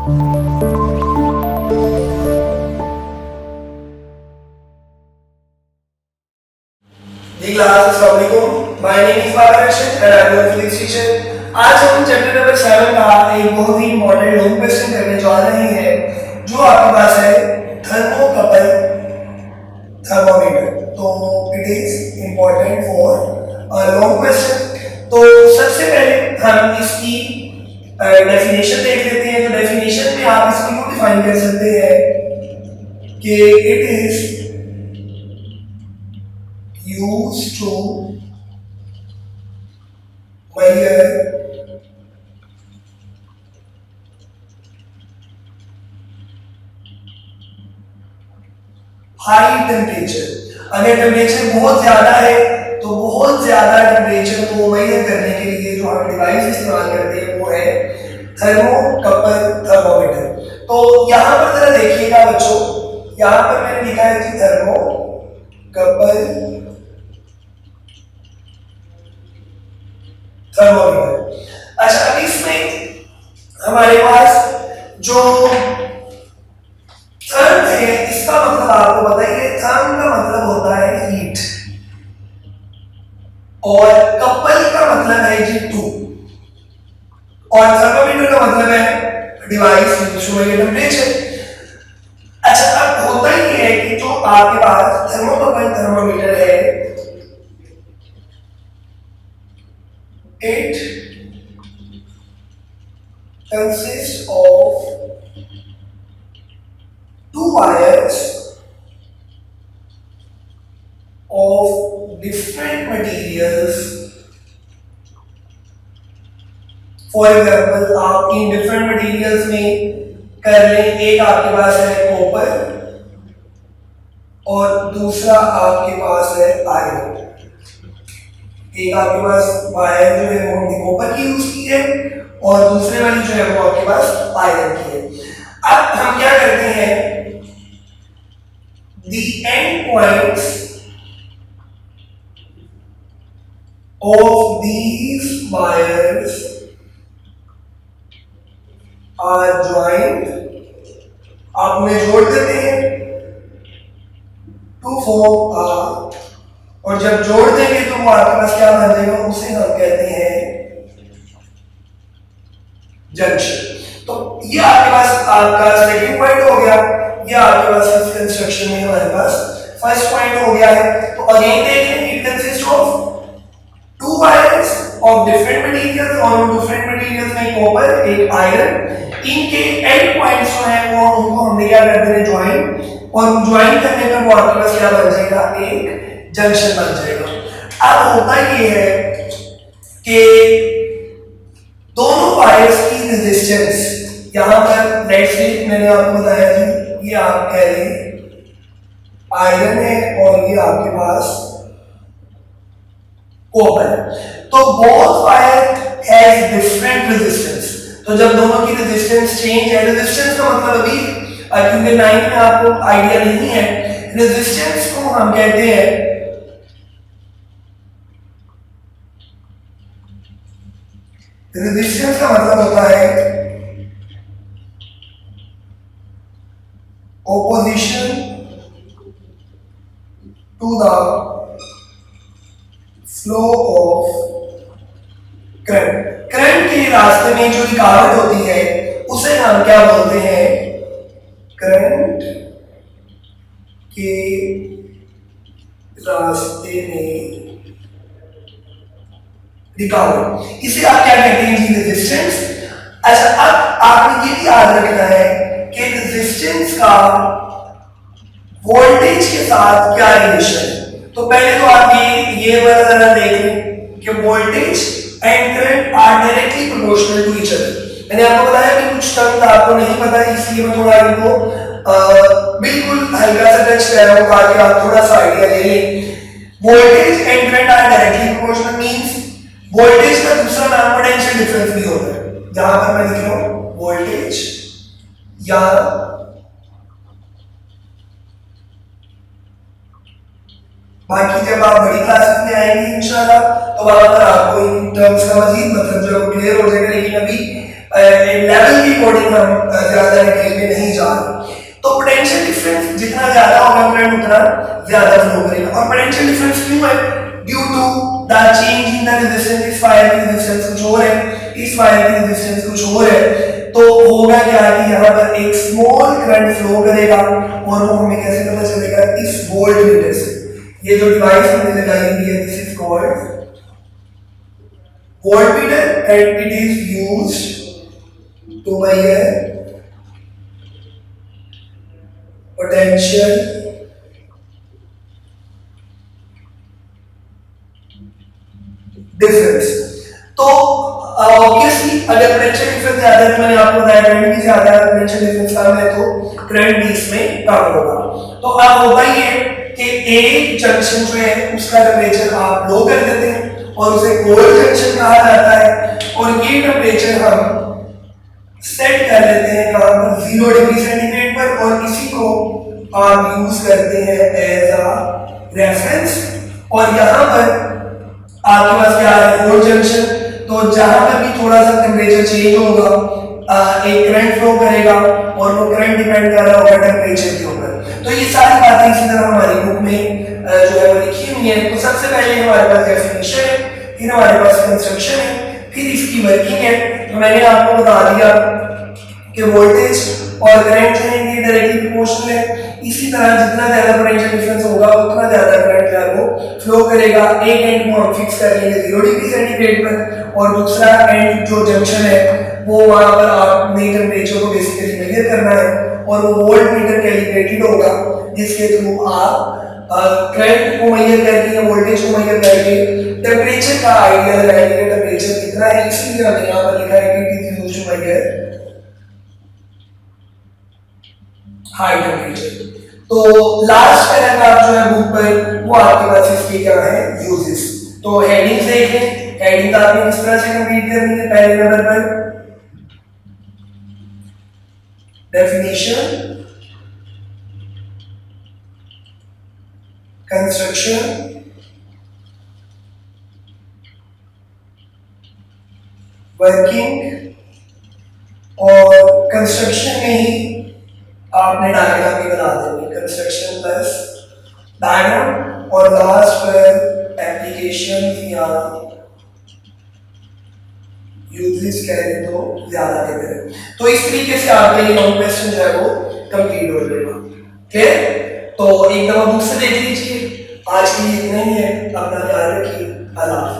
My name is Balakrishnan and I am your physics teacher. आज हम chapter number 7 का एक बहुत ही इम्पोर्टेंट लॉन्ग क्वेश्चन करने जा रहे हैं जो आपके पास है थर्मोकपल थर्मोमीटर। तो it is important for a long question. तो सबसे पहले हम इसकी डेफिनेशन देख लेते हैं। तो डेफिनेशन में आप इसको यूं डिफाइन कर सकते हैं कि it is used to measure high temperature। अगर टेम्परेचर बहुत ज्यादा है तो बहुत ज्यादा टेम्परेचर को मेजर करने के लिए जो हम डिवाइस इस्तेमाल करते हैं वो है थर्मोकपल थर्मोमीटर। तो यहाँ पर जरा देखिएगा बच्चों, यहाँ पर मैंने लिखा है कि थर्मोकपल थर्मोमीटर। अच्छा, अब इसमें हमारे पास जो थर्म है इसका मतलब आपको बताइए, थर्म का मतलब होता है हीट और कपल का मतलब है जी टू और थर्मोमीटर का मतलब है डिवाइस टू मेजर टेम्परेचर। अच्छा, अब होता ही है कि जो आपके पास थर्मोकपल थर्मोमीटर है it consists of two wires of different materials। For example आप इन डिफरेंट मटेरियल्स में कर लें, एक आपके पास है कॉपर और दूसरा आपके पास है आयरन। एक आपके पास वायर जो है वो हमने कॉपर की यूज की है और दूसरे वाली जो है वो आपके पास आयरन की है। अब हम क्या करते हैं, the end points of these wires are joined। आप उन्हें जोड़ देते हैं to form a, और जब जोड़ देंगे तो वो आपके पास क्या बन जाएगा, उसे हम कहते हैं जंक्शन। तो ये आपके पास आपका सेकंड पॉइंट हो गया, ये आपके पास इस कंस्ट्रक्शन में हमारे पास फर्स्ट पॉइंट हो गया है। तो अगेन देखें, it consist of to wires of different materials और उन डिफरेंट मटेरियल्स में कॉपर एक आयरन, इनके एंड पॉइंट्स जो है वो उनको हमने क्या कर देना, ज्वाइन, और ज्वाइन करने पर वो आपके पास क्या बन जाएगा, एक जंक्शन बन जाएगा। अब होता ये है कि दोनों वायर्स की रेजिस्टेंस, यहां पर लेट्स से मैंने आपको बताया जी ये आप कह लें आयरन है और ये आपके पास कॉपर। तो both wire has different resistance. तो जब दोनों की रेजिस्टेंस चेंज है, रेजिस्टेंस का मतलब अभी क्योंकि 9 में आपको आइडिया नहीं है, रेजिस्टेंस को हम कहते हैं रेजिस्टेंस का मतलब होता है opposition to the flow of current. Current के रास्ते में जो रुकावट होती है उसे हम क्या बोलते हैं, करंट के रास्ते में रुकावट, इसे आप क्या कहते हैं जी, रेजिस्टेंस। अच्छा, अब आपने ये भी याद रखना है कि रेजिस्टेंस का वोल्टेज के साथ क्या रिलेशन है। तो पहले तो आप ये वाला जरा देख लें कि voltage and current are directly proportional to each other. मैंने आपको बताया कि कुछ टर्म आपको नहीं पता, इसलिए मैं थोड़ा इनको बिल्कुल हल्का सा टच कर रहा हूं ताकि आप थोड़ा सा आइडिया ले लें। Voltage and current are directly proportional means voltage का दूसरा नाम पोटेंशियल डिफरेंस भी होता है। जहां पर मैं लिख रहा हूं वोल्टेज या बाकी जब आप बड़ी क्लासेस में आएंगे इंशाल्लाह तो वहां पर आपको इन टर्म्स का मजीद मतलब जो क्लियर हो जाएगा। लेकिन अभी लेवल की कोडिंग हम ज्यादा डिटेल में नहीं जा रहे। तो पोटेंशियल डिफरेंस जितना ज्यादा होगा करंट उतना ज्यादा फ्लो करेगा। और पोटेंशियल डिफरेंस क्यों है? Due to the change in the resistance. इस वायर की रेजिस्टेंस कुछ और है, इस वायर की रेजिस्टेंस कुछ और है, तो होगा क्या कि यहाँ पर एक स्मॉल करंट फ्लो करेगा और वो हमें कैसे पता चलेगा? इस वोल्ट मीटर से। ये जो डिवाइस हमने लगाई हुई है, this is called voltmeter and it is used to measure potential difference। तो ऑब्वियसली अगर पोटेंशियल डिफरेंस ज्यादा है, तो मैंने आपको बताया करंट भी ज्यादा है, पोटेंशियल डिफरेंस कम है तो करंट भी इसमें कम होगा। तो अब होगा ये कि एक जंक्शन जो है उसका टेम्परेचर आप लो कर देते हैं और उसे कोल्ड जंक्शन कहा जाता है, और ये टेम्परेचर हम सेट कर लेते हैं कहां पर? 0 डिग्री सेंटीग्रेड पर, और इसी को आप यूज करते हैं एज अ रेफरेंस। और यहां पर आपके पास क्या है? Cold junction. तो जहां पर भी थोड़ा सा टेम्परेचर चेंज होगा, एक करंट फ्लो करेगा, और वो करंट डिपेंड कर रहा होगा टेम्परेचर के ऊपर। तो ये सारी बातें इसी तरह हमारी बुक में जो है वो लिखी हुई है। तो सबसे पहले हमारे पास डेफिनेशन है, फिर हमारे पास कंस्ट्रक्शन है, फिर इसकी वर्किंग है। तो मैंने आपको बता दिया कि वोल्टेज और करंट जो है ये डायरेक्टली प्रोपोर्शनल है। इसी तरह जितना ज्यादा पोटेंशियल डिफरेंस होगा उतना ज्यादा करंट जो है वो फ्लो करेगा। एक एंड को हम फिक्स कर लेंगे 0 डिग्री सेंटीग्रेड पर, और दूसरा एंड जो जंक्शन है वो वहां पर आपने टेम्परेचर को बेसिकली मेजर करना है, और वो वोल्ट मीटर कैलिब्रेटेड होगा जिसके थ्रू आप करंट को मेजर करके या वोल्टेज को मेजर करके टेम्परेचर का आइडिया लगाएंगे। टेम्परेचर कितना है, इसलिए हमने यहाँ पर लिखा है कि it is used to measure high temperature. तो लास्ट पैराग्राफ जो है बुक पर वो आपके पास इसके क्या है? यूजेस। तो हेडिंग देख लें, हेडिंग आपने किस तरह से कंप्लीट करनी है? पहले नंबर पर डेफिनेशन, कंस्ट्रक्शन, वर्किंग, और कंस्ट्रक्शन में ही आपने डायग्राम भी बना देंगे, कंस्ट्रक्शन प्लस डायग्राम, और लास्ट पर एप्लीकेशन या यूजेस कह रहे तो ज्यादा कहते हैं। तो इस तरीके से आपका ये लॉन्ग क्वेश्चन जो है वो कंप्लीट हो जाएगा। क्लियर? तो एक दफा बुक से देख लीजिए। आज के लिए इतना ही है, अपना ख्याल रखिए। अल्लाह।